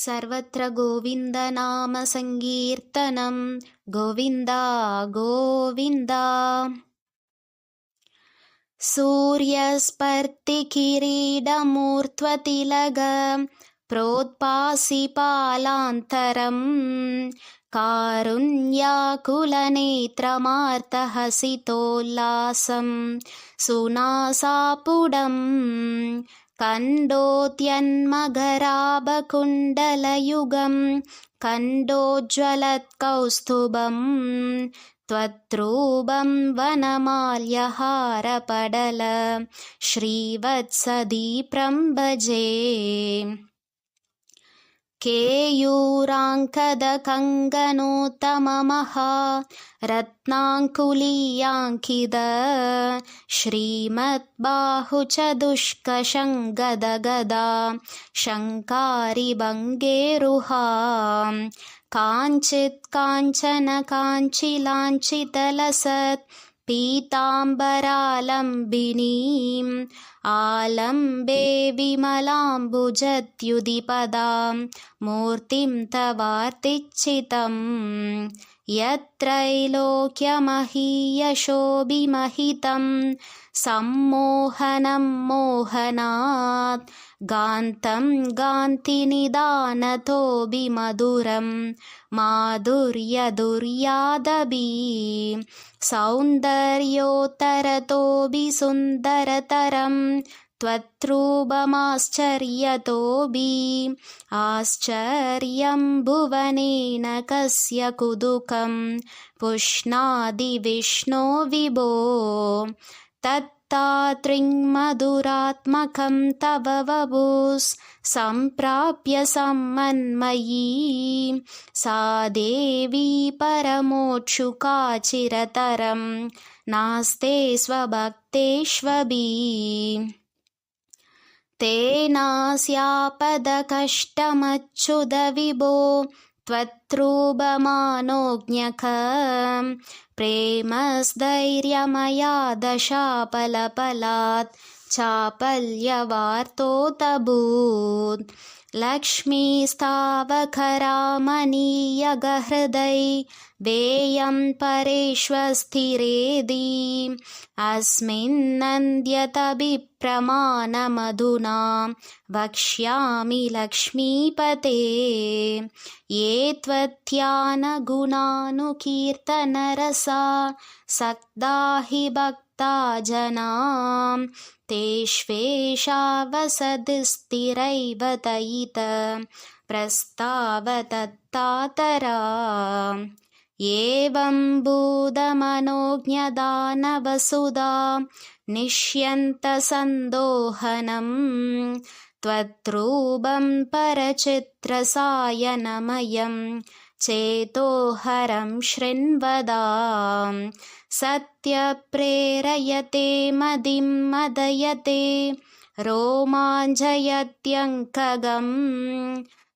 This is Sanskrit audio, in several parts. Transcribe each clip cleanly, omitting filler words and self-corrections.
सर्वत्र गोविन्दनामसङ्कीर्तनं गोविन्द गोविन्द। सूर्यस्पर्तिकिरीटमूर्ध्वतिलक प्रोत्पासिपालान्तरं कारुण्याकुलनेत्रमार्तहसितोल्लासं सुनासापुडं कण्डोत्यन्मकराभकुण्डलयुगं कण्डोज्ज्वलत्कौस्तुभं त्वद्रूपं वनमाल्यहारपडल श्रीवत्सदीप्रं भजे। केयूराङ्कदकङ्गनोत्तममहा रत्नाङ्कुलीयाङ्कित श्रीमद्बाहुचतुष्कशङ्गदगदा शङ्कारिभङ्गेरुहा काञ्चित् काञ्चन काञ्चिलाञ्छितलसत् पीताम्बरालम्बिनीम् आलम्बे विमलाम्बुजद्युतिपदां मूर्तिं तवार्तिच्चितं यत्रैलोक्यमहीयशोभिमहितं सम्मोहनं मोहनात् गान्तं गान्तिनिदानतोऽभिमधुरं माधुर्यदुर्यादपि सौन्दर्योत्तरतोऽभिसुन्दरतरं त्वद्रूपमाश्चर्यतोऽपि आश्चर्यं भुवनेन कस्य कुतुकं पुष्णाति विष्णो विभो तत्तादृङ्मधुरात्मकं तव वपुस् सम्प्राप्य सम्मन्मयी सा देवी परमोत्सुका चिरतरं नास्ते स्वभक्तेष्वपि तेनास्यापदकष्टमच्युत विभो त्वद्रूपमानोज्ञक प्रेमस्थैर्यमया दशापलपलात् चापल्यवार्तोऽतभूत् लक्ष्मीस्तावकरामनीयगहृदै वेयं परेष्वस्थिरेदि अस्मिन्नन्द्यतभिप्रमाणमधुना वक्ष्यामि लक्ष्मीपते ये त्वध्यानगुणानुकीर्तनरसा सक्ता हि भक्ता जनां तेष्वेषा वसतिस्थिरैव दयित प्रस्तावदत्तातरा एवं भूतमनोज्ञदानवसुधा निष्यन्तसन्दोहनं त्वद्रूपं परचित्रसायनमयं चेतोहरं शृण्वदां सत्यप्रेरयते मदिं मदयते रोमाञ्चयत्यङ्कगं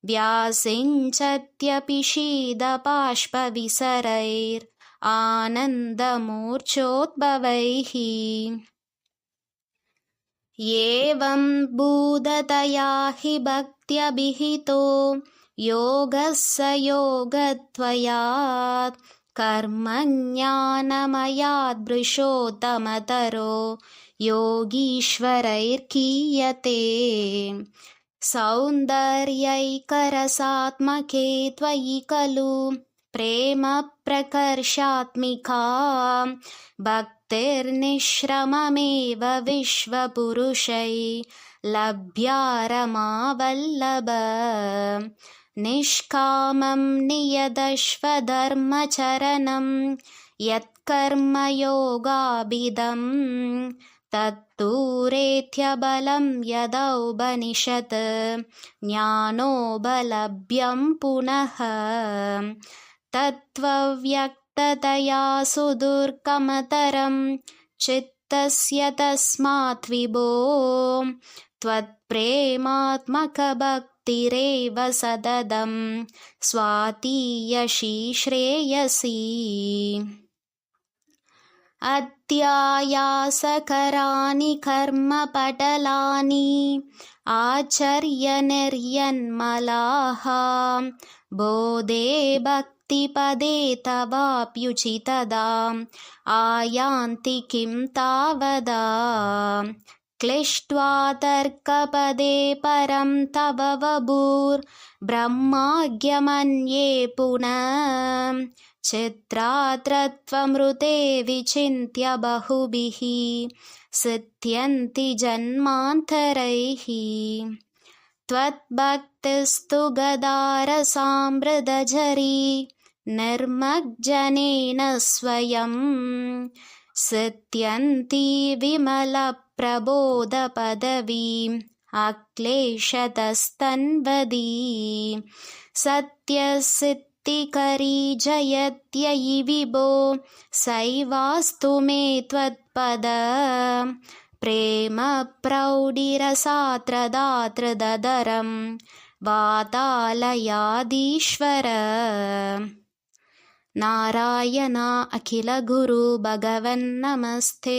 व्यासिञ्चत्यपि शीतबाष्पविसरैरानन्दमूर्च्छोद्भवैः एवं भूततया हि भक्त्यभिहितो योगः स योगद्वयात् कर्मज्ञानमयादृशोत्तमतरो योगीश्वरैर्गीयते सौन्दर्यैकरसात्मके त्वयि खलु प्रेम प्रकर्षात्मिका भक्तिर्निःश्रममेव विश्वपुरुषै लभ्या रमावल्लभ निष्कामं नियतश्वधर्मचरणं यत्कर्मयोगाभिदं तत्तूरेत्यबलं यदौपनिषत् ज्ञानोपलभ्यं पुनः तत्त्वव्यक्ततया सुदुर्गमतरं चित्तस्य तस्मात् विभो त्वत्प्रेमात्मकभक्तिरेव सततं स्वातीयसी श्रेयसी अत्यायासकराणि कर्मपटलानि आचर्यनिर्यन्मलाः बोधे भक्तिपदे तवाप्युचितदा आयान्ति किं तावदा क्लिष्ट्वा तर्कपदे परं तव वपुर्ब्रह्माज्ञमन्ये पुनः चित्रात्रत्वमृते विचिन्त्य बहुभिः सिद्ध्यन्ति जन्मान्तरैः त्वद्भक्तिस्तु गदारसामृतझरी निर्मज्जनेन स्वयं सिद्ध्यन्ति विमलप्रबोधपदवीम् अक्लेशतस्तन्वदी सत्यसिद्धिकरी जयत्ययि विभो सैवास्तु मे त्वत्पद प्रेम प्रौढिरसात्रदात्रदरं वातालयादीश्वर नारायण अखिल गुरु भगवन् नमस्ते।